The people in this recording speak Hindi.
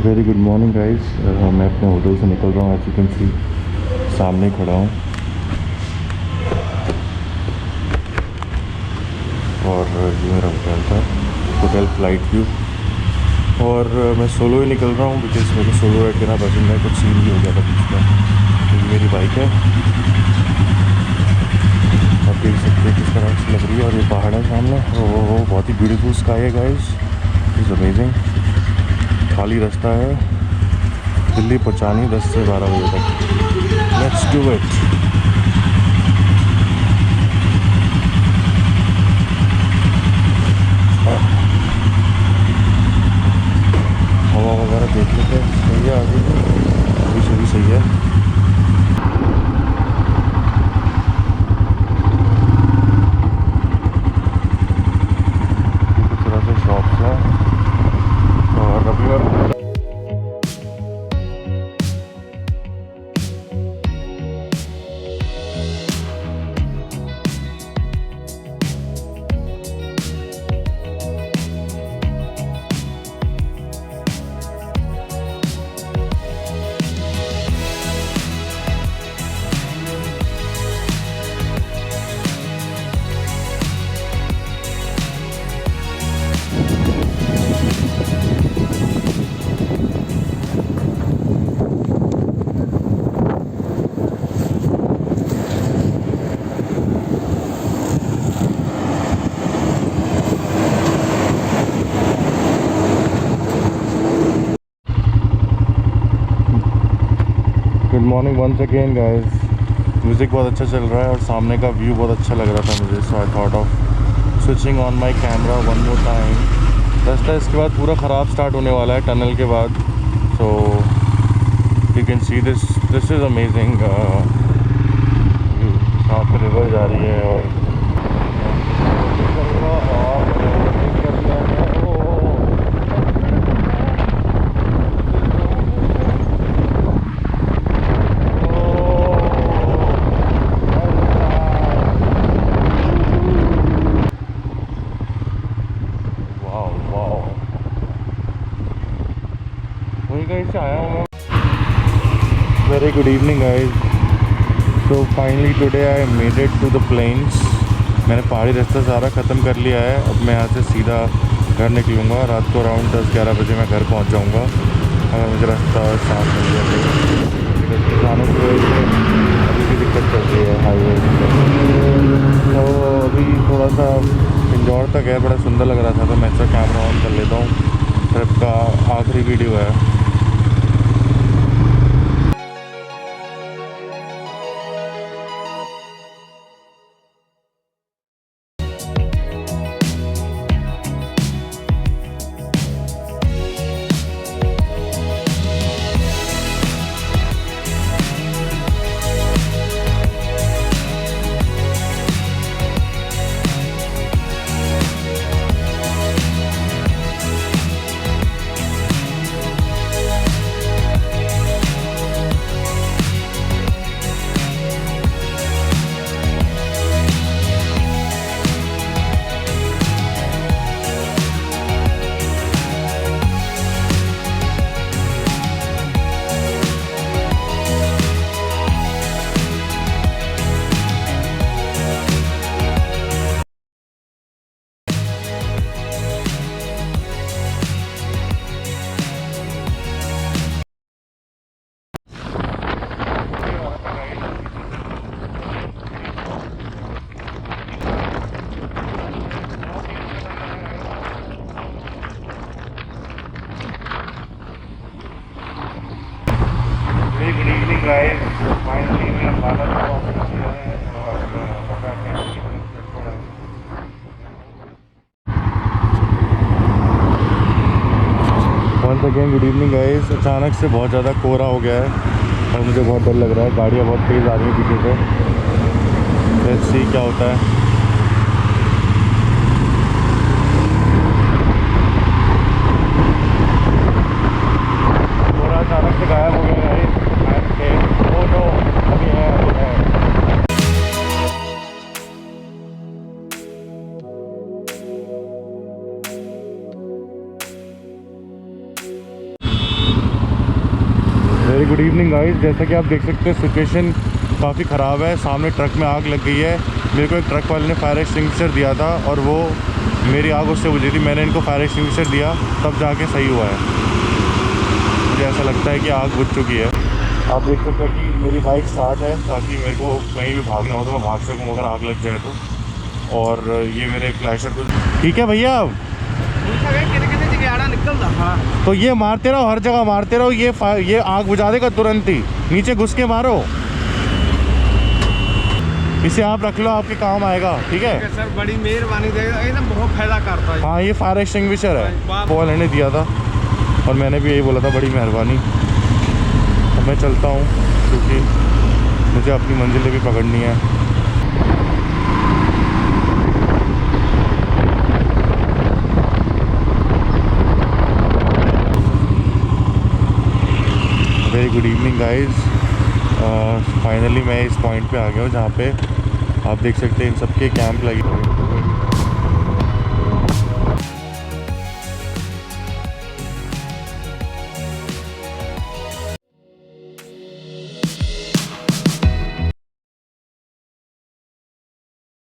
Very good morning guys. मैं अपने होटल से निकल रहा हूँ। एज यू कैन सी सामने ही खड़ा हूँ और ये मेरा होटल था, होटल फ्लाइट व्यू। और मैं सोलो ही निकल रहा हूँ बिकॉज मेरे को सोलो राइड करना पसंद है। कुछ सीन भी हो गया था बीच में। ये मेरी बाइक है, आप देख सकते हैं किस तरह से लग रही है। और ये पहाड़ है सामने, वो बहुत ही ब्यूटीफुल स्काई है गाइस, इज़ अमेजिंग। खाली रास्ता है, दिल्ली पहुँचानी 10 से 12 बजे तक। Let's do it. हवा वगैरह देख लेते हैं, सही है आगे भी, अभी से भी सही है। ये कुछ तरह से शॉप्स हैं और अभी मैं good morning once again guys. Music बहुत अच्छा चल रहा है और सामने का व्यू बहुत अच्छा लग रहा था मुझे, so I thought of switching on my camera one more time. रास्ता इसके बाद पूरा ख़राब स्टार्ट होने वाला है टनल के बाद, so you can see this is amazing. यहाँ पर रिवर जा रही है और कहीं से आया हूँ मैं। Very good evening guys. So finally today I made it to the plains. मैंने पहाड़ी रास्ता सारा ख़त्म कर लिया है। अब मैं यहाँ से सीधा घर निकलूँगा। रात को अराउंड 10-11 बजे मैं घर पहुँच जाऊँगा अगर मुझे रास्ता साफ मिल गया तो। जाने की वजह से अभी भी दिक्कत चल रही है हाईवे। तो अभी थोड़ा सा इंदौर तक है, बड़ा सुंदर लग रहा था तो मैं इसका कैमरा ऑन कर लेता हूँ। ट्रिप का आखिरी वीडियो है। Good evening guys. फाइनली मैं अंबाला से वापस किया है और पता है once again good evening guys. अचानक से बहुत ज़्यादा कोहरा हो गया है और मुझे बहुत डर लग रहा है। गाड़ियाँ बहुत तेज़ आ रही हैं पीछे से। लेट्स सी क्या होता है। कोहरा अचानक से गायब हो गया गाइस। ओ नो, अभी है अभी है। Very good evening guys. जैसा कि आप देख सकते हैं सिचुएशन काफ़ी ख़राब है। सामने ट्रक में आग लग गई है। मेरे को एक ट्रक वाले ने फायर एक्सटिंग्विशर दिया था और वो मेरी आग उससे बुझी थी। मैंने इनको फायर एक्सटिंग्विशर दिया तब जाके सही हुआ है। मुझे ऐसा लगता है कि आग बुझ चुकी है। आप देख सकते हैं कि मेरी बाइक स्टार्ट है ताकि मेरे को कहीं भी भागना हो तो मैं भाग सकूँ अगर आग लग जाए तो। और ये मेरे फ्लैशर को ठीक है भैया। तो ये मारते रहो, हर जगह मारते रहो। ये आग बुझा देगा तुरंत ही। नीचे घुस के मारो। इसे आप रख लो, आपके काम आएगा। ठीक है सर, बड़ी मेहरबानी देगा, एकदम बहुत फायदा करता है। हाँ, ये फायर एक्सटिंग्विशर है। वो वाले ने दिया था और मैंने भी यही बोला था, बड़ी मेहरबानी। अब मैं चलता हूँ क्योंकि मुझे अपनी मंजिलें भी पकड़नी है। Very good evening guys. Finally मैं इस पॉइंट पे आ गया हूँ जहाँ पे आप देख सकते हैं इन सबके कैंप लगे हुए हैं।